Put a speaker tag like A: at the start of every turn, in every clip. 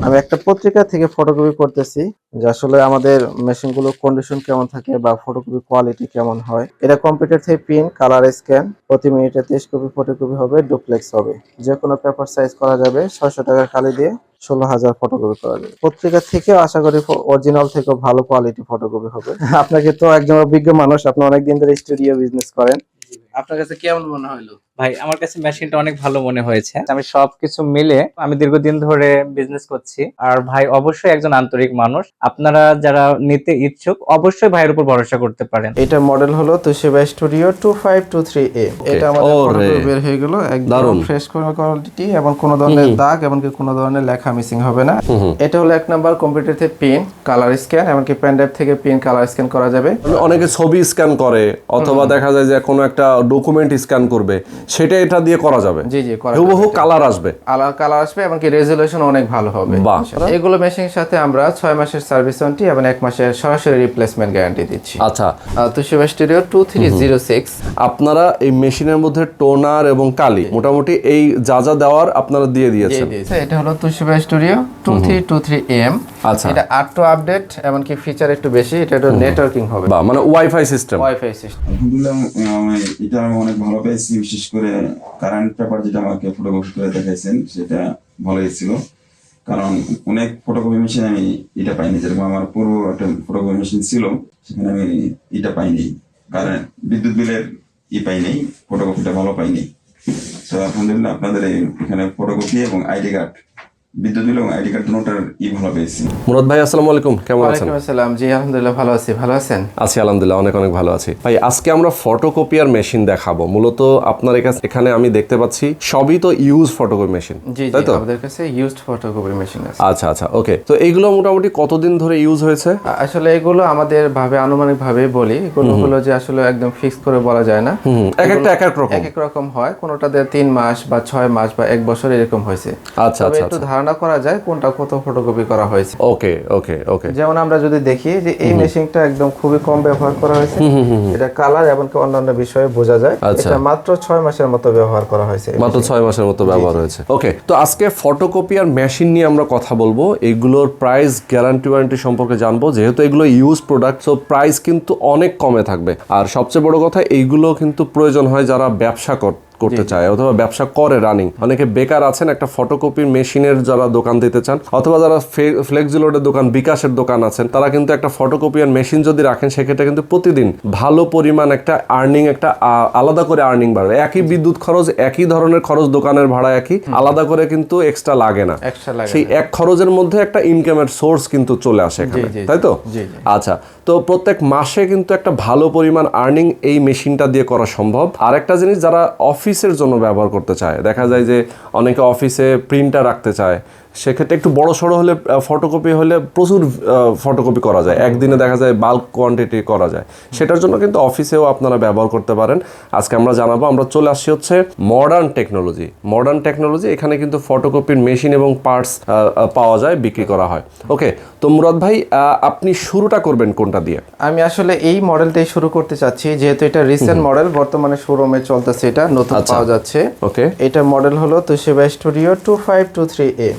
A: আমি একটা পত্রিকা থেকে ফটোকপি করতেছি যে আসলে আমাদের মেশিনগুলো কন্ডিশন কেমন থাকে বা ফটোকপি কোয়ালিটি কেমন হয়। এটা কম্পিউটার থেকে প্রিন্ট কালার স্ক্যান প্রতি মিনিটে 23 কপি ফটোকপি হবে, ডুপ্লেক্স হবে। যে কোনো পেপার সাইজ করা যাবে, 600 টাকার খালি দিয়ে 16,000 ফটোকপি করা যাবে। পত্রিকা থেকেও আশা করি অরিজিনাল থেকেও ভালো কোয়ালিটি ফটোকপি হবে। আপনাকে তো একজন অভিজ্ঞ মানুষ, আপনি অনেকদিন ধরে স্টুডিও বিজনেস করেন, আপনার কাছে কেমন মনে হলো?
B: ভাই আমার কাছে মেশিনটা অনেক ভালো মনে হয়েছে। আমি সবকিছু মিলে আমি দীর্ঘদিন ধরে বিজনেস করছি। আর ভাই অবশ্যই একজন আন্তরিক মানুষ। আপনারা যারা নিতে ইচ্ছুক অবশ্যই ভাইয়ের উপর ভরসা করতে পারেন।
A: এটা মডেল হলো তোশিবা স্টুডিও 2523A। এটা আমাদের ফটোকপি বের হয়ে গেল, একদম ফ্রেশ কোয়ালিটি এবং কোনো ধরনের দাগ এমনকি কোনো ধরনের লেখা মিসিং হবে না। এটা হলো এক নাম্বার কম্পিউটার থেকে প্রিন্ট কালার স্ক্যান, এমনকি পেন ড্রাইভ থেকে প্রিন্ট কালার স্ক্যান করা যাবে।
C: অনেকে ছবি স্ক্যান করে অথবা দেখা যায় যে কোনো একটা ডকুমেন্ট স্ক্যান করবে, সেটা এটা দিয়ে করা যাবে।
A: জি জি,
C: হুবহু কালার আসবে,
A: কালার আসবে, এমনকি রেজোলিউশন অনেক ভালো হবে। এগুলো মেশিনের সাথে আমরা 6 মাসের সার্ভিস ওয়ারেন্টি এবং 1 মাসের সরাসরি রিপ্লেসমেন্ট গ্যারান্টি দিচ্ছি।
C: আচ্ছা,
A: তোশিবা স্টুডিও 2306।
C: আপনারা এই মেশিনের মধ্যে টোনার এবং কালি মোটামুটি এই যা যা দেওয়ার আপনারা দিয়ে দিয়েছেন।
A: এটা হলো তোশিবা স্টুডিও 2323M।
C: আচ্ছা,
A: এটা আরটো আপডেট এমনকি ফিচার একটু বেশি, এটা একটু নেটওয়ার্কিং হবে,
C: বা মানে ওয়াইফাই সিস্টেম।
D: আলহামদুলিল্লাহ, এটা আমি অনেক ভালো পেয়েছি। বিশেষ করে কারেন্ট পেপার যেটা আমাকে ফটোকপি করে দেখাইছেন সেটা ভালোই ছিল। কারণ অনেক ফটোকপি মেশিন আমি এটা পাইনি, যেরকম আমার পুরো একটা ফটোকপি মেশিন ছিল সেখানে আমি এটা পাইনি, কারণ বিদ্যুৎ বিলের পাইনি, ফটোকপিটা ভালো পাইনি। তো আলহামদুলিল্লাহ আপনাদের এখানে ফটোকপি এবং আইডি কার্ড, বিদ্যুৎ বিল এবং আইডি কার্ড দুটোর ভালো পেয়েছি।
C: মুরাদ ভাই আসসালামু আলাইকুম, কেমন আছেন?
A: ওয়ালাইকুম আসসালাম। জি আলহামদুলিল্লাহ ভালো আছি, ভালো আছেন?
C: আছি আলহামদুলিল্লাহ, অনেক অনেক ভালো আছি। ভাই আজকে আমরা ফটোকপিয়ার মেশিন দেখাবো। মূলত আপনার এখানে আমি দেখতে পাচ্ছি সবই তো ইউজ ফটোকপি মেশিন,
A: জি
C: তাই তো?
A: আমাদের কাছে ইউজড ফটোকপি মেশিন আছে।
C: আচ্ছা আচ্ছা, ওকে। তো এইগুলো মোটামুটি কতদিন ধরে ইউজ হয়েছে?
A: আসলে এগুলো আমাদের আনুমানিক ভাবে বলি, এগুলো হলো যে আসলে একদম ফিক্স করে বলা যায় না।
C: এক একটা এক
A: এক রকম হয়, কোনোটাতে 3 মাস বা 6 মাস বা 1 বছর এরকম হয়েছে।
C: আচ্ছা
A: তবে
C: আচ্ছা,
A: একটু ধারণা করা যায় কোনটা কত ফটোকপি করা হয়েছে।
C: ওকে ওকে ওকে।
A: যেমন আমরা যদি দেখি যে এই মেশিনটা একদম খুবই কম ব্যবহার করা হয়েছে, এটা কালার এবং অন্যান্য বিষয়ে বোঝা যায়। এটা মাত্র 6 মাসের মতো ব্যবহার করা হয়েছে,
C: মাত্র 6 মাসের মতো ব্যবহার হয়েছে। ওকে, তো আজকে ফটোকপিয়ার মেশিন নিয়ে আমরা কথা বলবো। এইগুলোর প্রাইস, গ্যারান্টি ওয়ারেন্টি সম্পর্কে জানবো। যেহেতু এগুলো ইউজ প্রোডাক্ট, সো প্রাইস কিন্তু অনেক কমে থাকবে। আর সবচেয়ে বড় কথা, এইগুলো কিন্তু প্রয়োজন হয় যারা ব্যবসা করতে চায় অথবা ব্যবসা করে রানিং। অনেকে বেকার আছেন, একটা ফটোকপির মেশিনের যারা দোকান দিতে চান অথবা যারা ফ্লেক্সিলোডের দোকান, বিকাশের দোকান আছেন, তারা কিন্তু একটা ফটোকপিয়ার মেশিন যদি রাখেন সেক্ষেত্রে কিন্তু প্রতিদিন ভালো পরিমাণ একটা আর্নিং, একটা আলাদা করে আর্নিং বাড়বে। একই বিদ্যুৎ খরচ, একই ধরনের খরচ, দোকানের ভাড়া একই, আলাদা করে কিন্তু এক্সট্রা লাগে না। সেই এক খরচের মধ্যে একটা ইনকামের সোর্স কিন্তু চলে আসে এখানে, তাই তো? আচ্ছা, তো প্রত্যেক মাসে কিন্তু একটা ভালো পরিমাণ আর্নিং এই মেশিনটা দিয়ে করা সম্ভব। আর একটা জিনিস, যারা অফিসের জন্য ব্যবহার করতে চায়, দেখা যায় যে অনেকে অফিসে প্রিন্টার রাখতে চায়, সেক্ষেত্রে একটু বড় সড়ো হলে, ফটোকপি হলে প্রচুর ফটোকপি করা যায়, একদিনে দেখা যায় বাল্ক কোয়ান্টিটি করা যায়। সেটার জন্য কিন্তু অফিসেও আপনারা ব্যবহার করতে পারেন। আজকে আমরা জানাবো। আমরা চলে আসছি হচ্ছে মডার্ন টেকনোলজি। এখানে কিন্তু ফটোকপির মেশিন এবং পার্টস পাওয়া যায়, বিক্রি করা হয়। ওকে, তো মুরাদ ভাই আপনি শুরুটা করবেন কোনটা দিয়ে?
A: আমি আসলে এই মডেলটাই শুরু করতে চাচ্ছি, যেহেতু এটা রিসেন্ট মডেল, বর্তমানে শোরুমে চলতেছে, এটা নতুন পাওয়া যাচ্ছে।
C: ওকে,
A: এটা মডেল হলো তোশিবা স্টুডিও 2523A।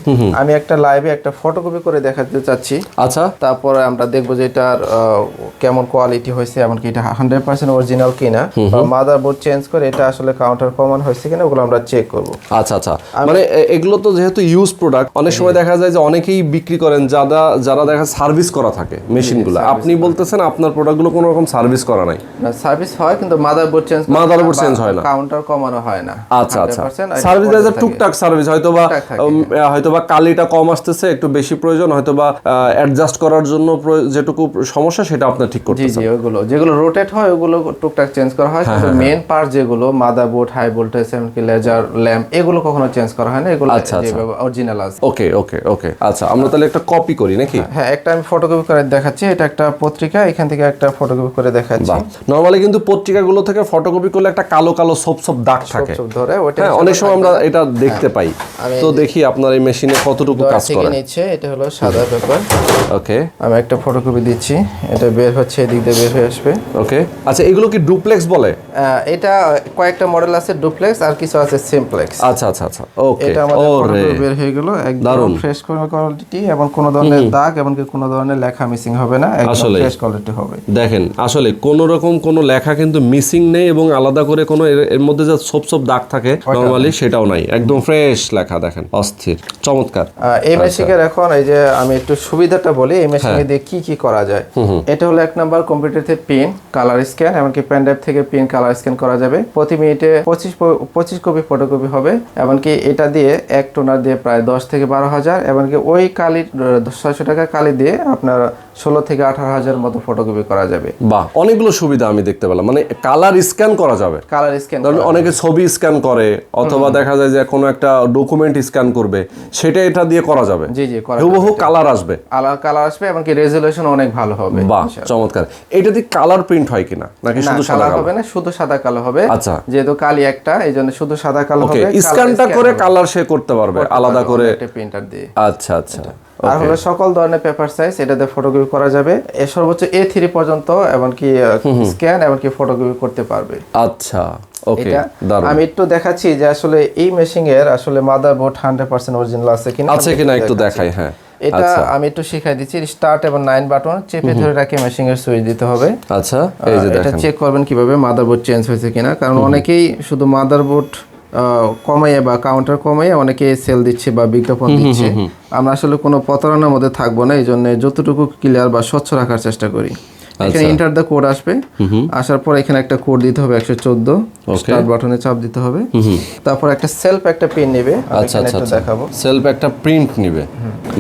A: আমি একটা লাইভে একটা ফটোকপি করে দেখাতে চাচ্ছি।
C: আচ্ছা,
A: তারপরে আমরা দেখবো যে এটার কেমন কোয়ালিটি হয়েছে, এমনকি এটা 100% অরিজিনাল কিনা, বা মাদারবোর্ড চেঞ্জ করে এটা আসলে কাউন্টার কমন হয়েছে কিনা, ওগুলো আমরা চেক করব।
C: আচ্ছা আচ্ছা, মানে এগুলো তো যেহেতু ইউজ প্রোডাক্ট, অনেক সময় দেখা যায় যে অনেকেই বিক্রি করেন যারা দেখা সার্ভিস করা থাকে মেশিনগুলো। আপনি বলতেছেন আপনার প্রোডাক্টগুলো কোনো রকম সার্ভিস করা নাই?
A: না, সার্ভিস হয় কিন্তু মাদারবোর্ড চেঞ্জ হয় না, কাউন্টার কমানো হয় না।
C: আচ্ছা আচ্ছা, সার্ভিস টুকটাক সার্ভিস, হয়তোবা কালিটা কম আসতেছে, একটু বেশি প্রয়োজন, হয়তোবা অ্যাডজাস্ট করার জন্য যেটুকু সমস্যা সেটা আপনি ঠিক করতেছেন।
A: জি, যেগুলো রোটেট হয় ওগুলো টুকটাক চেঞ্জ করা হয়, কিন্তু মেইন পার্ট যেগুলো মাদারবোর্ড, হাই ভোল্টেজ, এমনকি লেজার, ল্যাম্প, এগুলো কখনো চেঞ্জ করা হয় না। এগুলো অরিজিনাল আছে।
C: ওকে ওকে ওকে, আচ্ছা, আমরা তাহলে একটা কপি করি নাকি?
A: হ্যাঁ, একটা আমি ফটোকপি করে দেখাচ্ছি। এটা একটা পত্রিকা, এখান থেকে একটা ফটোকপি করে দেখাচ্ছি।
C: নরমালি কিন্তু পত্রিকাগুলো থেকে ফটোকপি করলে একটা কালো কালো ছোপ ছোপ দাগ থাকে,
A: সব ধরে ওটা
C: হ্যাঁ, অনেক সময় আমরা এটা দেখতে পাই। তো দেখি আপনার এই মেশিনে কতটুকু কাজ
A: থেকে
C: করে।
A: নিচ্ছে, এটা হলো সাদা পেপার।
C: ওকে,
A: আমি একটা ফটোকপি দিচ্ছি, এটা বের হচ্ছে, এদিক দিয়ে বের হয়ে আসবে।
C: ওকে, আচ্ছা, এগুলো কি ডুপ্লেক্স বলে?
A: এটা কয়েকটা মডেল আছে ডুপ্লেক্স, আর কিছু আছে সিমপ্লেক্স।
C: আচ্ছা আচ্ছা আচ্ছা, ওকে।
A: এটা আমাদের ফটোকপি বের হয়ে গেল, একদম ফ্রেশ কোয়ালিটি, এবং কোনো ধরনের দাগ এবং কোনো ধরনের লেখা মিসিং হবে না, একদম ফ্রেশ কোয়ালিটি হবে।
C: দেখেন, আসলে কোনো রকম কোনো লেখা কিন্তু মিসিং নেই, এবং আলাদা করে কোনো এর মধ্যে যে ছোপ ছোপ দাগ থাকে নরমালি সেটাও নাই, একদম ফ্রেশ লেখা। দেখেন, অস্থির, চমৎকার।
A: এই মেশিনের এখন এই যে আমি একটু সুবিধাটা বলি, এই মেশিনে দিয়ে কি কি করা যায়। এটা হলো 1 নাম্বার, কম্পিউটার থেকে পিন কালার স্ক্যান, এমনকি পেন ড্রাইভ থেকে পিন কালার স্ক্যান করা যাবে। প্রতি মিনিটে 25 কপি ফটোকপি হবে। এমনকি এটা দিয়ে এক টোনার দিয়ে প্রায় 10 থেকে 12,000, এমনকি ওই কালি 600 টাকা কালি দিয়ে আপনার 16 থেকে 18,000 মতো ফটোকপি করা যাবে।
C: বাহ, অনেকগুলো সুবিধা আমি দেখতে পেলাম। মানে কালার স্ক্যান করা যাবে,
A: কালার স্ক্যান,
C: ধরুন অনেকে ছবি স্ক্যান করে, অথবা দেখা যায় যে কোনো একটা ডকুমেন্ট স্ক্যান করবে, সেটা এটা দিয়ে করা যাবে।
A: জি জি,
C: হুবহু কালার আসবে,
A: কালার আসবে, এমনকি রেজোলিউশন অনেক ভালো হবে।
C: বাহ, চমৎকার। এটা দিয়ে কালার প্রিন্ট হয় কিনা, নাকি শুধু সাদা কালো
A: হবে? না, শুধু সাদা কালো হবে।
C: আচ্ছা,
A: যেহেতু কালি একটা, এই জন্য শুধু সাদা কালো হবে।
C: স্ক্যানটা করে কালার সে করতে পারবে আলাদা করে
A: একটা প্রিন্টার দিয়ে।
C: আচ্ছা আচ্ছা।
A: আর হলো সকল ধরনের পেপার সাইজ, এটাতে ফটোকপি করা যাবে। সর্বোচ্চ A3 পর্যন্ত এমনকি স্ক্যান এমনকি ফটোকপি করতে পারবে।
C: আচ্ছা, ওকে,
A: আমি একটু দেখাচ্ছি যে আসলে এই মেশিং এর আসলে মাদারবোর্ড 100% অরিজিনাল আছে কিনা
C: একটু দেখাই। হ্যাঁ,
A: এটা আমি একটু শিখাই দিচ্ছি। স্টার্ট এবং 9 বাটন চেপে ধরে রাখে মেশিং এর সুইচ দিতে হবে।
C: আচ্ছা, এই যে
A: এটা চেক করবেন কিভাবে মাদারবোর্ড চেঞ্জ হয়েছে কিনা, কারণ অনেকেই শুধু মাদারবোর্ড কমাইয়ে বা কাউন্টার কমাইয়ে অনেকে সেল দিচ্ছে বা বিজ্ঞাপন দিচ্ছে। আমরা আসলে কোনো প্রতারণার মধ্যে থাকবো না, এই জন্য যতটুকু ক্লিয়ার বা স্বচ্ছ রাখার চেষ্টা করি। এখানে এন্টার দ্য কোড আসবে, আসার পর এখানে একটা কোড দিতে হবে 114, স্টার্ট বাটনে চাপ দিতে হবে। তারপর একটা সেলফ একটা পিন নেবে,
C: আচ্ছা আচ্ছা, দেখাবো। সেলফ একটা প্রিন্ট নেবে,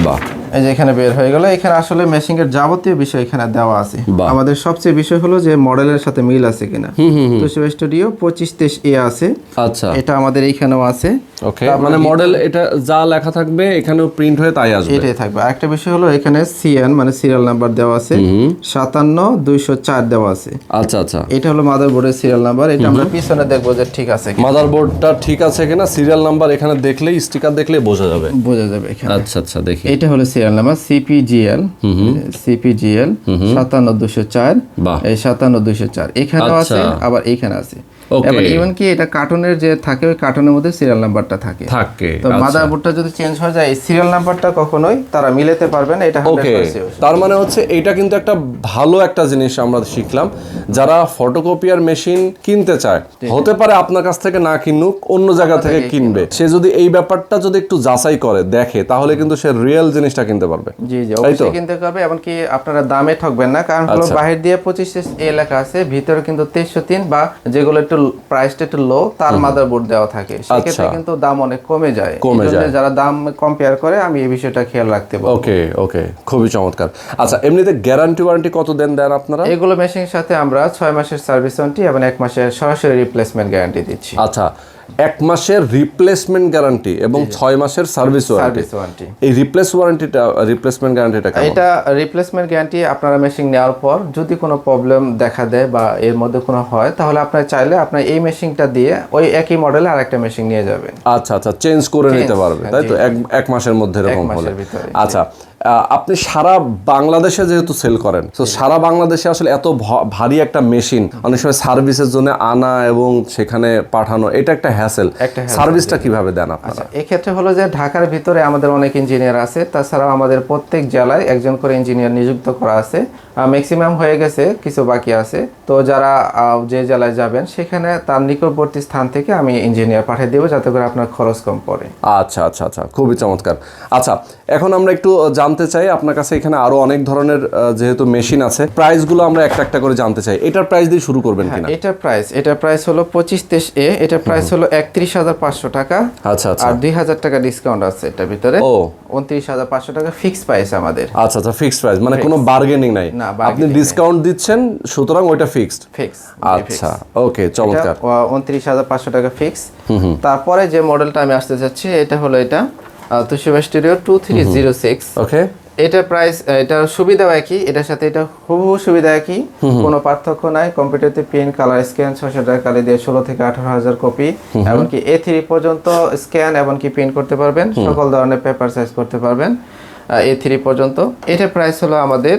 C: বাহ।
A: এই যে এখানে বের হয়ে গেল। এখানে আসলে মেশিং এর যাবতীয় বিষয় এখানে দেওয়া আছে। আমাদের সবচেয়ে বিষয় হলো যে মডেলের সাথে মিল আছে কিনা। তোশিবা স্টুডিও 2523A আছে।
C: আচ্ছা,
A: এটা আমাদের এইখানেও আছে।
C: ওকে, মানে মডেল এটা যা লেখা থাকবে এখানেও প্রিন্ট হয়ে তাই আসবে,
A: এটাই থাকবে। আরেকটা বিষয় হলো এখানে সিএন মানে সিরিয়াল নাম্বার দেওয়া আছে, 57204 দেওয়া আছে।
C: আচ্ছা আচ্ছা,
A: এটা হলো মাদারবোর্ডের সিরিয়াল নাম্বার। এটা আমরা পিছনে দেখবো যে ঠিক আছে কিনা,
C: মাদারবোর্ডটা ঠিক আছে কিনা। সিরিয়াল নাম্বার এখানে দেখলেই, স্টিকার দেখলেই বোঝা যাবে
A: এখানে।
C: আচ্ছা আচ্ছা, দেখি।
A: এটা হলো সিরিয়াল নাম্বার CPGL 57204, এই 57204 এখানেও আছে, আবার এখানে আছে। এবার ইভেন কি এটা কার্টুনের যে থাকে, ওই কার্টুনের মধ্যে সিরিয়াল নাম্বারটা থাকে। তো মাদারবোর্ডটা যদি চেঞ্জ হয়ে যায়, এই সিরিয়াল নাম্বারটা কখনোই তারা মিলাতে পারবে না। এটা 100%।
C: তার মানে হচ্ছে এটা কিন্তু একটা ভালো একটা জিনিস আমরা শিখলাম। যারা ফটোকপিয়ার মেশিন কিনতে চায়, হতে পারে আপনার কাছ থেকে না কিনুক, অন্য জায়গা থেকে কিনবে, সে যদি এই ব্যাপারটা যদি একটু যাচাই করে দেখে, তাহলে কিন্তু সে রিয়েল জিনিসটা কিনতে পারবে।
A: জি জি, অবশ্যই কিনতে পারবে। এমনকি আপনারা দামে ঠকবেন না, কারণ হলো বাহির দিয়ে 25A লেখা আছে, ভিতরে কিন্তু 2303 বা যেগুলো একটু প্রাইসটা একটু লো, তার মাদারবোর্ড দেওয়া থাকে। সেক্ষেত্রে কিন্তু দাম অনেক কমে যায়। যারা দাম কম্পেয়ার করে, আমি এই বিষয়টা খেয়াল রাখতে বলবো।
C: ওকে ওকে, খুবই চমৎকার। আচ্ছা, এমনিতে গ্যারান্টি ওয়ারেন্টি কত দেন আপনারা?
A: এগুলো মেশিনের সাথে আমরা 6 মাসের সার্ভিস ওয়ারেন্টি এবং 1 মাসের সরাসরি রিপ্লেসমেন্ট গ্যারান্টি দিচ্ছি।
C: আচ্ছা, 1 মাসের রিপ্লেসমেন্ট গ্যারান্টি এবং 6 মাসের সার্ভিস ওয়ারেন্টি। এই রিপ্লেসমেন্ট গ্যারান্টিটা কেমন?
A: এটা রিপ্লেসমেন্ট গ্যারান্টি আপনারা মেশিন নেওয়ার পর যদি কোনো প্রবলেম দেখা দেয় বা এর মধ্যে কোনো হয়, তাহলে আপনারা চাইলে আপনার এই মেশিনটা দিয়ে ওই একই মডেলে আরেকটা মেশিন নিয়ে যাবেন।
C: আচ্ছা আচ্ছা, চেঞ্জ করে নিতে পারবে, তাই তো? 1 মাসের মধ্যে এরকম হলে। আচ্ছা, আপনি সারা বাংলাদেশে যেহেতু সেল করেন, তো সারা বাংলাদেশে আসলে এত ভারী একটা মেশিন অনেক সময় সার্ভিসের জন্য আনা এবং সেখানে পাঠানো, এটা একটা হ্যাসেল। সার্ভিসটা কিভাবে দেন আপনারা?
A: এই ক্ষেত্রে হলো যে ঢাকার ভিতরে আমাদের অনেক ইঞ্জিনিয়ার আছে, তাছাড়াও আমাদের প্রত্যেক জেলায় একজন করে ইঞ্জিনিয়ার নিযুক্ত করা আছে। ম্যাক্সিমাম হয়ে গেছে, কিছু বাকি আছে। তো যারা যে জেলায় যাবেন, সেখানে তার নিকটবর্তী স্থান থেকে আমি ইঞ্জিনিয়ার পাঠিয়ে দেবো, যাতে করে আপনার খরচ কম পড়ে।
C: আচ্ছা আচ্ছা আচ্ছা, খুবই চমৎকার। আচ্ছা, এখন আমরা একটু জানতে চাই আপনার কাছে, এখানে আরো অনেক ধরনের যেহেতু মেশিন আছে, প্রাইসগুলো আমরা একটা একটা করে জানতে চাই। এটার প্রাইস দিয়ে শুরু করবেন কিনা?
A: এটার প্রাইস হলো 2523A, এটার প্রাইস হলো 31,500 টাকা।
C: আচ্ছা আচ্ছা,
A: আর 2,000 টাকা ডিসকাউন্ট আছে এটার ভিতরে। 29,500 টাকা ফিক্সড প্রাইস আমাদের।
C: আচ্ছা আচ্ছা, ফিক্সড প্রাইস, মানে কোনো বার্গেনিং নাই, আপনি ডিসকাউন্ট দিচ্ছেন, সুতরাং ওইটা ফিক্সড। আচ্ছা, ওকে, চমৎকার।
A: 29,500 টাকা ফিক্স। তারপরে যে মডেলটা আমি আসতে যাচ্ছি, এটা হলো এটা তোশিবা স্টুডিও 2306।
C: ওকে,
A: এটা প্রাইস, এটার সুবিধাও একই, এটার সাথে এটা হুবহু সুবিধা একই, কোনো পার্থক্য নাই। কম্পিউটারতে প্রিন্ট, কালার স্ক্যান 600 টাকা কালি দিয়ে 16 থেকে 18,000 কপি, এমনকি A3 পর্যন্ত স্ক্যান এমনকি প্রিন্ট করতে পারবেন, সকল ধরনের পেপার সাইজ করতে পারবেন A3 পর্যন্ত। এটার প্রাইস হলো আমাদের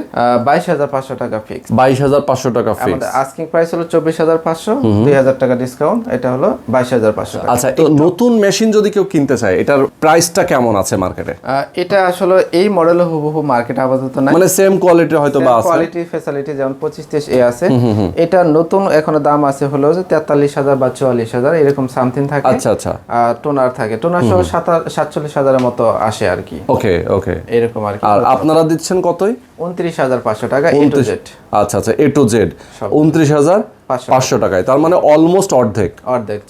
A: 22,500 টাকা ফিক্স।
C: 22,500 টাকা ফিক্স।
A: আমাদের আস্কিং প্রাইস হলো 24,500, 2,000 টাকা ডিসকাউন্ট, এটা হলো 22,500 টাকা।
C: আচ্ছা, তো নতুন মেশিন যদি কেউ কিনতে চায় এটার প্রাইসটা কেমন আছে মার্কেটে?
A: এটা আসলে এই মডেলে হুবহু মার্কেট আপাতত নাই,
C: মানে সেম কোয়ালিটির হয়তো বা আছে,
A: কোয়ালিটি ফ্যাসিলিটি যেমন 25-30A আছে। এটা নতুন এখনো দাম আছে হলো যে 43,000 বা 44,000 এরকম সামথিং থাকে।
C: আচ্ছা আচ্ছা,
A: টোনার থাকে, টোনার সহ 47,000 এর মতো আসে আর কি,
C: ওকে ওকে।
A: এরকম আর কি।
C: আর আপনারা দিচ্ছেন কতই?
A: 29,500 টাকা A to Z।
C: আচ্ছা আচ্ছা, A to Z 29,500 টাকায়, তার মানে অলমোস্ট অর্ধেক।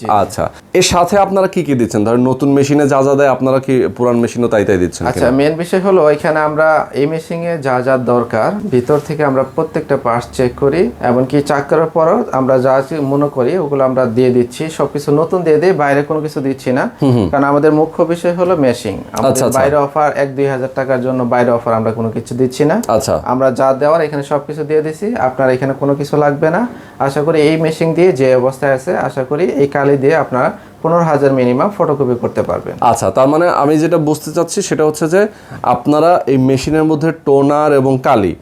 A: জি।
C: আচ্ছা, এর সাথে আপনারা কি কি দিচ্ছেন? ধরেন নতুন মেশিনে যা যা দেয় আপনারা কি পুরান মেশিনও তাই তাই দিচ্ছেন?
A: আচ্ছা, মেন বিষয় হলো এখানে আমরা এই মেশিনে যা যা দরকার ভিতর থেকে আমরা প্রত্যেকটা পার্টস চেক করি, এমনকি চেক করার পরও আমরা যা মনে করি ওগুলো আমরা দিয়ে দিচ্ছি, সবকিছু নতুন দিয়ে দিই, বাইরে কোনো কিছু দিচ্ছি না। কারণ আমাদের মুখ্য বিষয় হলো মেশিং, আমাদের বাইরে অফার 1-2 হাজার টাকার জন্য বাইরে অফার আমরা কোনো কিছু দিচ্ছি না।
C: আচ্ছা,
A: আমরা যা দেওয়ার এখানে সবকিছু দিয়ে দিছি, আপনার এখানে কোনো কিছু লাগবে না। আশা করি এই মেশিন দিয়ে যে অবস্থায় আছে, আশা করি এই কালি দিয়ে আপনারা 15,000 মিনিমাম ফটোকপি করতে পারবেন।
C: আচ্ছা, তার মানে আমি যেটা বুঝতে চাচ্ছি সেটা হচ্ছে যে আপনারা এই মেশিনের মধ্যে টোনার এবং কালি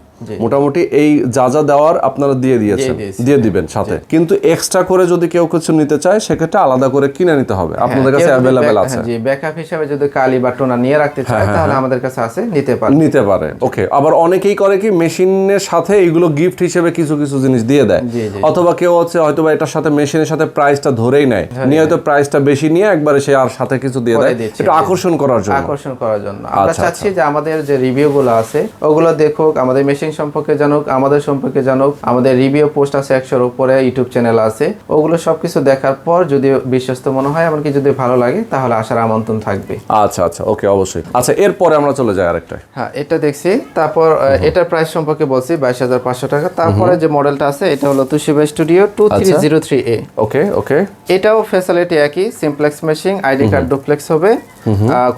C: মোটামুটি এই যা যা দেওয়ার আপনারা দিয়ে দিয়েছেন, দিয়ে দিবেন সাথে, কিন্তু এক্সট্রা করে যদি কেউ কিছু নিতে চায় সেক্ষেত্রে আলাদা করে কিনে নিতে হবে, আপনাদের কাছে অ্যাভেলেবেল আছে?
A: জি, ব্যাকআপ হিসেবে যদি কালি বা টোনার নিয়ে রাখতে চায় তাহলে আমাদের কাছে আছে, নিতে পারে।
C: ওকে। আবার অনেকেই করে কি মেশিনের সাথে এগুলো গিফট হিসেবে কিছু কিছু জিনিস দিয়ে দেয়, অথবা কেউ হচ্ছে হয়তো বা এটার সাথে মেশিনের সাথে প্রাইসটা ধরেই নেয়, নিয়ে হয়তো প্রাইসটা বেশি নিয়ে একবারে সে আর সাথে কিছু দিয়ে দেয়, এটা আকর্ষণ করার জন্য। আমরা চাচ্ছি যে আমাদের যে রিভিউ গুলো আছে ওগুলো দেখুক, আমাদের মেশিন সম্পর্কে জানুক, আমাদের সম্পর্কে জানুক। আমাদের রিভিউ পোস্ট আছে 100-র উপরে, ইউটিউব চ্যানেল আছে, ওগুলো সবকিছু দেখার পর যদি বিশ্বস্ত মনে হয়, এমনকি যদি ভালো লাগে তাহলে আসার আমন্ত্রণ থাকবে। আচ্ছা আচ্ছা, ওকে, অবশ্যই। আচ্ছা, এরপরে আমরা চলে যাই আরেকটা।
A: হ্যাঁ, এটা দেখছি। তারপর এটার প্রাইস সম্পর্কে বলছি 22,500 টাকা। তারপরে যে মডেলটা আছে এটা হলো তোশিবা স্টুডিও 2303A।
C: ওকে ওকে।
A: এটাও ফ্যাসিলিটি একই, সিমপ্লেক্স মেশিং, আইডি কার্ড ডুপ্লেক্স হবে,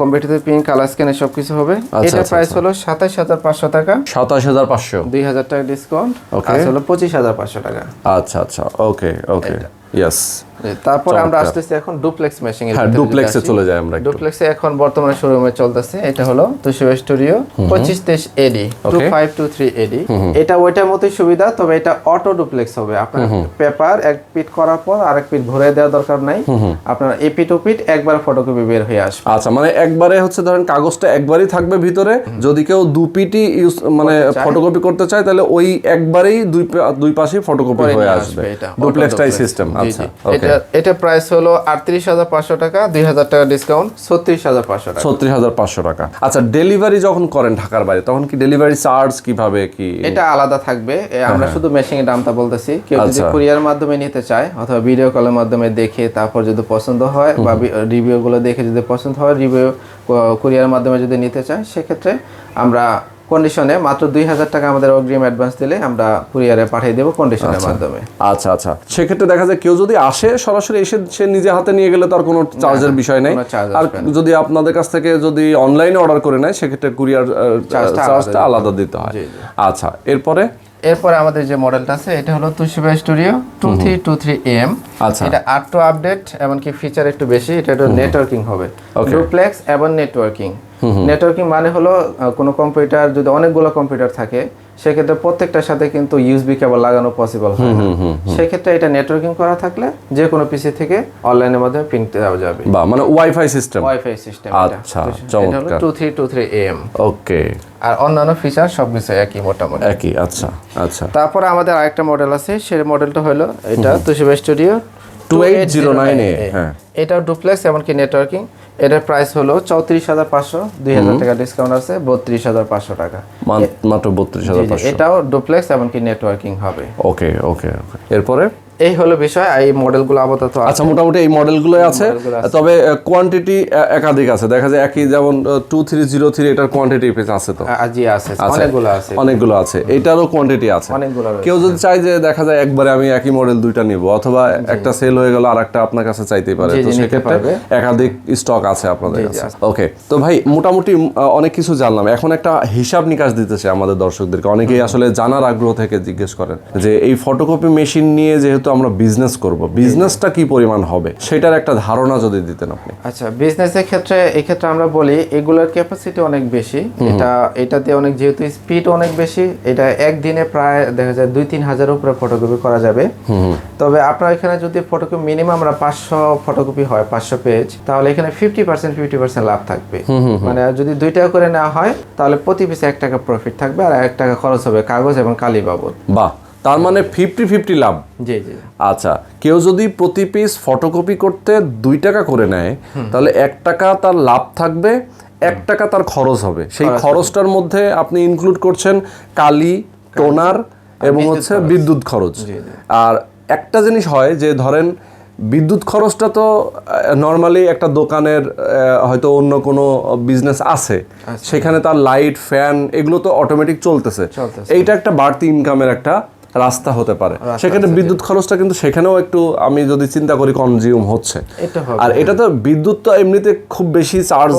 A: কম্পিউটার প্রিন্ট, কালার স্ক্যানে সবকিছু হবে। এটার প্রাইস হলো 27,500 টাকা,
C: 27,500,
A: 2,000 টাকা ডিসকাউন্ট, আর হলো 25,500 টাকা।
C: আচ্ছা আচ্ছা, ওকে ওকে, ইয়েস।
A: তারপর আমরা আসতেছি এখন ডুপ্লেক্স মেশিং এর।
C: হ্যাঁ, ডুপ্লেক্সে চলে যাই আমরা।
A: ডুপ্লেক্সে এখন বর্তমানে শোরুমে চলতেছে, এটা হলো তোশিবা স্টুডিও 2523 AD 2523 AD। এটা ওইটার মতোই সুবিধা, তবে এটা অটো ডুপ্লেক্স হবে। আপনার পেপার এক পিট করার পর আরেক পিট ভরে দেওয়া দরকার নাই, আপনার এই পিট ও পিট একবার ফটোকপি বের হয়ে আসবে।
C: আচ্ছা, মানে একবারে হচ্ছে ধরেন কাগজটা একবারই থাকবে ভিতরে, যদি কেউ দু পিটি ইউজ মানে ফটোকপি করতে চায় তাহলে ওই একবারেই দুই পাশেই ফটোকপি হয়ে আসবে, ডুপ্লেক্সটাই সিস্টেম। আচ্ছা, ওকে।
A: এটা প্রাইস হলো 38,500 টাকা, 2,000 টাকা ডিসকাউন্ট, 36,500 টাকা।
C: 36,500 টাকা। আচ্ছা, ডেলিভারি যখন করেন ঢাকার বাইরে তখন কি ডেলিভারি চার্জ কিভাবে কি?
A: এটা আলাদা থাকবে, আমরা শুধু মেশিং এর দামটা বলতেছি। কেউ যদি কুরিয়ার মাধ্যমে নিতে চায় অথবা ভিডিও কলের মাধ্যমে দেখে তারপর যদি পছন্দ হয় বা রিভিউ গুলো দেখে যদি পছন্দ হয়, রিভিউ কুরিয়ার মাধ্যমে যদি নিতে চায়, সেক্ষেত্রে আমরা কন্ডিশনে মাত্র 2,000 টাকা আমাদের অগ্রিম অ্যাডভান্স দিলে আমরা কুরিয়ারে পাঠিয়ে দেব কন্ডিশনের মাধ্যমে।
C: আচ্ছা আচ্ছা, সেক্ষেত্রে দেখা যায় কেউ যদি আসে সরাসরি এসে সে নিজে হাতে নিয়ে গেলে তার কোনো চার্জের বিষয় নেই। আর যদি আপনাদের কাছ থেকে যদি অনলাইনে অর্ডার করে নেয় সেক্ষেত্রে কুরিয়ার চার্জটা আলাদা দিতে হয়। আচ্ছা,
A: এরপরে আমাদের যে মডেলটা আছে এটা হলো তোশিবা স্টুডিও 2323AM।
C: আচ্ছা,
A: এটা আরটো আপডেট, এমনকি ফিচার একটু বেশি। এটা নেটওয়ার্কিং হবে, ডুপ্লেক্স এবং নেটওয়ার্কিং। নেটওয়ার্কিং মানে হলো কোনো কম্পিউটার যদি অনেকগুলো কম্পিউটার থাকে সেক্ষেত্রে প্রত্যেকটার সাথে কিন্তু ইউএসবি কেবল লাগানো পসিবল হয় না। সেক্ষেত্রে এটা নেটওয়ার্কিং করা থাকলে যে কোনো পিসি থেকে অনলাইনের মাধ্যমে প্রিন্ট দেওয়া যাবে,
C: বা মানে ওয়াইফাই সিস্টেম।
A: আচ্ছা, চমৎকার। 2323AM।
C: ওকে।
A: আর অন্যান্য ফিচার সবকিছু একই, মোটামুটি
C: একই। আচ্ছা আচ্ছা।
A: তারপরে আমাদের আরেকটা মডেল আছে, সেই মডেলটা হলো এটা তোশিবা স্টুডিও
C: 2809A। হ্যাঁ,
A: এটাও ডুপ্লেক্স এমনকি নেটওয়ার্কিং। এটার প্রাইস হলো 34,500, 2,000 টাকা ডিসকাউন্ট আছে, 32,500 টাকা,
C: মাত্র 32,500।
A: এটাও ডুপ্লেক্স এমনকি নেটওয়ার্কিং হবে।
C: ওকে ওকে ওকে। এরপরে
A: এই হলো বিষয়। এই মডেলগুলো আপাতত আছে।
C: আচ্ছা, মোটামুটি এই মডেলগুলোই আছে,
A: মডেলগুলো আছে।
C: তবে কোয়ান্টিটি একাধিক আছে, দেখা যায় একই, যেমন 2303 এটার কোয়ান্টিটি আছে তো?
A: জি আছে,
C: আচ্ছা,
A: অনেকগুলো আছে,
C: অনেকগুলো আছে, এটারও কোয়ান্টিটি আছে।
A: অনেকগুলো রয়েছে।
C: কেউ যদি চায় যে দেখা যায় একবারে আমি একই মডেল দুইটা নিব, অথবা একটা সেল হয়ে গেল আর একটা আপনার কাছে চাইতেই পারে,
A: জি,
C: তো
A: নিতে
C: সেক্ষেত্রে
A: পারবে।
C: একাধিক স্টক আছে আপনাদের
A: জি,
C: কাছে।
A: আছে।
C: ওকে, তো ভাই মোটামুটি অনেক কিছু জানলাম, এখন একটা হিসাব নিকাশ দিতেছে আমাদের দর্শকদেরকে, অনেকেই আসলে জানার আগ্রহ থেকে জিজ্ঞেস করেন যে এই ফটোকপি মেশিন নিয়ে যেহেতু আমরা বিজনেস করব, বিজনেসটা কি পরিমাণ হবে সেটার একটা ধারণা যদি দিতেন আপনি।
A: আচ্ছা, বিজনেসের ক্ষেত্রে এই ক্ষেত্রে আমরা বলি এগুলোর ক্যাপাসিটি অনেক বেশি, এটাতে অনেক, যেহেতু স্পিড অনেক বেশি, এটা একদিনে প্রায় দেখা যায় 2-3 হাজারের উপরে ফটোকপি করা যাবে। তবে আপনার এখানে যদি ফটোকপি মিনিমাম আমরা 500 ফটোকপি হয়, 500 পেজ, তাহলে এখানে 50% লাভ থাকবে। মানে যদি 2 টাকা করে নেওয়া হয় তাহলে প্রতি পিসে 1 টাকা প্রফিট থাকবে, আর 1 টাকা খরচ হবে কাগজ এবং কালি বাবদ।
C: বাহ, তার মানে 50-50 লাভ।
A: জি জি।
C: আচ্ছা, কেউ যদি প্রতি পিস ফটোকপি করতে 2 টাকা করে নেয়, তাহলে 1 টাকা তার লাভ থাকবে, 1 টাকা তার খরচ হবে। সেই খরচটার মধ্যে আপনি ইনক্লুড করছেন কালি, টোনার এবং হচ্ছে বিদ্যুৎ খরচ। আর একটা জিনিস হয় যে ধরেন বিদ্যুৎ খরচটা তো নর্মালি একটা দোকানের হয়তো অন্য কোনো বিজনেস আছে, সেখানে তার লাইট, ফ্যান এগুলো তো অটোমেটিক চলতেছে, এইটা একটা বাড়তি ইনকামের একটা রাস্তা হতে পারে। সেখানে বিদ্যুৎ খরচটা কিন্তু সেখানেও একটু, আমি যদি চিন্তা করি, কনজিউম হচ্ছে। আর এটা তো বিদ্যুৎ তো এমনিতে খুব বেশি চার্জ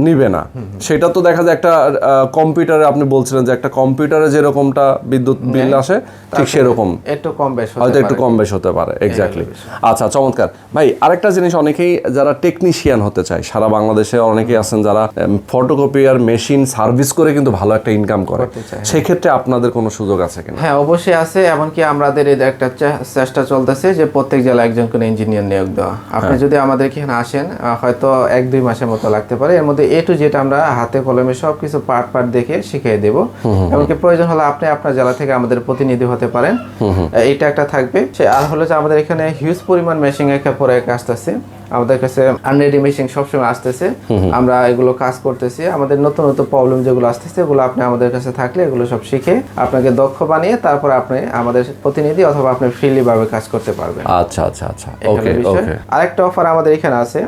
C: নিবে না। সেটা তো দেখা যায় একটা কম্পিউটারে, আপনি বলছিলেন যে একটা কম্পিউটারে যেরকমটা বিদ্যুৎ বিল আসে ঠিক সেরকম
A: একটু কম বেশ
C: হয়তো একটু কম বেশ হতে পারে। এক্স্যাক্টলি। আচ্ছা, চমৎকার ভাই। আরেকটা জিনিস, অনেকেই যারা টেকনিশিয়ান হতে চায় সারা বাংলাদেশে অনেকেই আছেন যারা ফটোকপিয়ার মেশিন সার্ভিস করে কিন্তু ভালো একটা ইনকাম করে, সেক্ষেত্রে আপনাদের কোনো সুযোগ আছে কিনা?
A: হ্যাঁ, অবশ্যই আছে। এমনকি আমাদের এই একটা চেষ্টা চলতেছে যে প্রত্যেক জেলায় একজন করে ইঞ্জিনিয়ার নিয়োগ দেওয়া। আপনি যদি আমাদের এখানে আসেন, হয়তো 1-2 মাসের মতো লাগতে পারে। এর মধ্যে A to Z আমরা হাতে কলমে সবকিছু পার্ট দেখে শিখিয়ে দেব। এমনকি প্রয়োজন হলে আপনি আপনার জেলা থেকে আমাদের প্রতিনিধি হতে পারেন, এইটা একটা থাকবে। আর হলো যে আমাদের এখানে হিউজ পরিমাণ মেশিন একের পর এক আসতেছে আমাদের কাছে, আনরেডি মেশিন সবসময় আসতেছে, আমরা এগুলো কাজ করতেছি। আমাদের নতুন নতুন প্রবলেম যেগুলো আসতেছে এগুলো আপনি আমাদের কাছে থাকলে এগুলো সব শিখে আপনাকে দক্ষ বানিয়ে তারপর আপনি আমাদের প্রতিনিধি অথবা আপনি ফ্রিলি ভাবে কাজ করতে পারবেন।
C: আচ্ছা আচ্ছা আচ্ছা, ওকে ওকে।
A: আরেকটা অফার আমাদের এখানে আছে,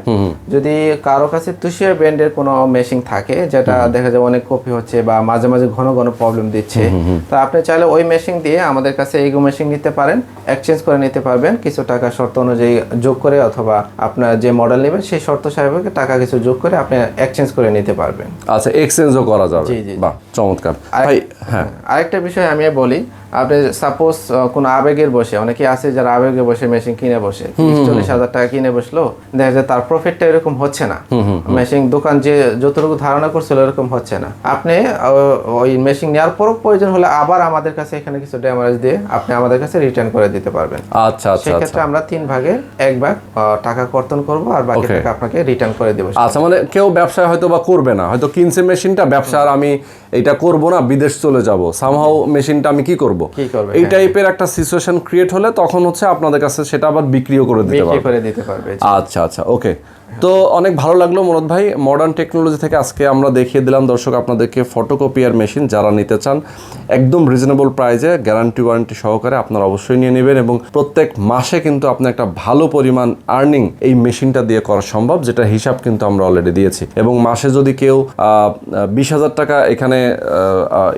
A: যদি কারো কাছে তুষার ব্র্যান্ডের কোনো মেশিন থাকে যেটা দেখা যায় অনেক কপি হচ্ছে বা মাঝে মাঝে ঘন ঘন প্রবলেম দিচ্ছে, তো আপনি চাইলে ওই মেশিন দিয়ে আমাদের কাছে এই মেশিন নিতে পারেন, এক্সচেঞ্জ করে নিতে পারবেন কিছু টাকা শর্ত অনুযায়ী যোগ করে, অথবা আপনার যে মডেল নেবেন সেই শর্ত সাপেক্ষে টাকা কিছু যোগ করে আপনি এক্সচেঞ্জ করে নিতে পারবেন।
C: আচ্ছা, এক্সচেঞ্জও করা যাবে। বাহ, চমৎকার ভাই। হ্যাঁ,
A: আরেকটা বিষয় আমি বলি, আপনি সাপোজ কোন আবেগের বসে, অনেকে আছে যারা আবেগে বসে মেশিন কিনে বসে 30-40 হাজার টাকা কিনে বসলো, দেখা যায় তার প্রফিটটা এরকম হচ্ছে না, মেশিন দোকান যে যতটুকু ধারণা করছিল এরকম হচ্ছে না। আপনি ওই মেশিন নেওয়ার পর প্রয়োজন হলে আবার আমাদের কাছে এখানে কিছু ড্যামেজ দিয়ে আপনি আমাদের কাছে রিটার্ন করে দিতে পারবেন।
C: আচ্ছা আচ্ছা,
A: সেক্ষেত্রে আমরা 3 ভাগে 1 ভাগ টাকা কর্তন করব আর বাকি টাকা আপনাকে রিটার্ন করে দেব।
C: আচ্ছা, মানে কেউ ব্যবসা হয়তো বা করবে না, হয়তো কিনছে মেশিনটা, ব্যবসা আর আমি এটা করব না, বিদেশ চলে যাব, সামহাউ মেশিনটা আমি কি করব, এই টাইপের একটা সিচুয়েশন ক্রিয়েট হলে তখন হচ্ছে আপনাদের কাছে সেটা আবার বিক্রিও করে দিতে পারবে। আচ্ছা আচ্ছা, ওকে। তো অনেক ভালো লাগলো মুরাদ ভাই, মডার্ন টেকনোলজি থেকে আজকে আমরা দেখিয়ে দিলাম দর্শক আপনাদেরকে ফটোকপিয়ার মেশিন, যারা নিতে চান একদম রিজনেবল প্রাইসে গ্যারান্টি ওয়ারেন্টি সহকারে আপনারা অবশ্যই নিয়ে নেবেন, এবং প্রত্যেক মাসে কিন্তু আপনি একটা ভালো পরিমাণ আর্নিং এই মেশিনটা দিয়ে করা সম্ভব, যেটা হিসাব কিন্তু আমরা অলরেডি দিয়েছি। এবং মাসে যদি কেউ 20,000 টাকা এখানে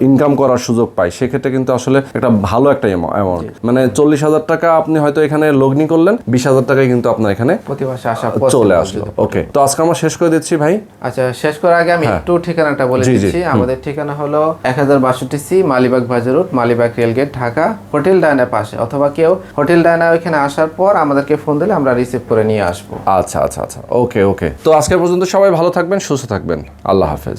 C: ইনকাম করার সুযোগ পায়, সেক্ষেত্রে কিন্তু আসলে একটা ভালো একটা অ্যামাউন্ট, মানে 40,000 টাকা আপনি হয়তো এখানে লগ্নি করলেন, 20,000 টাকায় কিন্তু আপনার এখানে
A: প্রতি মাসে আসা
C: চলে আসলো। ওকে, তো আজকে আমরা শেষ করে দিচ্ছি ভাই।
A: আচ্ছা, শেষ করার আগে আমি একটু ঠিকানাটা বলে দিচ্ছি। আমাদের ঠিকানা হলো 1062 C Malibagh Bazar road, Malibagh rail gate, Dhaka, hotel ডায়নার পাশে। অথবা কেউ হোটেল ডায়না ওইখানে আসার পর আমাদেরকে ফোন দিলে আমরা রিসিভ করে নিয়ে আসবো।
C: আচ্ছা আচ্ছা আচ্ছা, ওকে ওকে। তো আজকে পর্যন্ত সবাই ভালো থাকবেন, সুস্থ থাকবেন, আল্লাহ হাফেজ।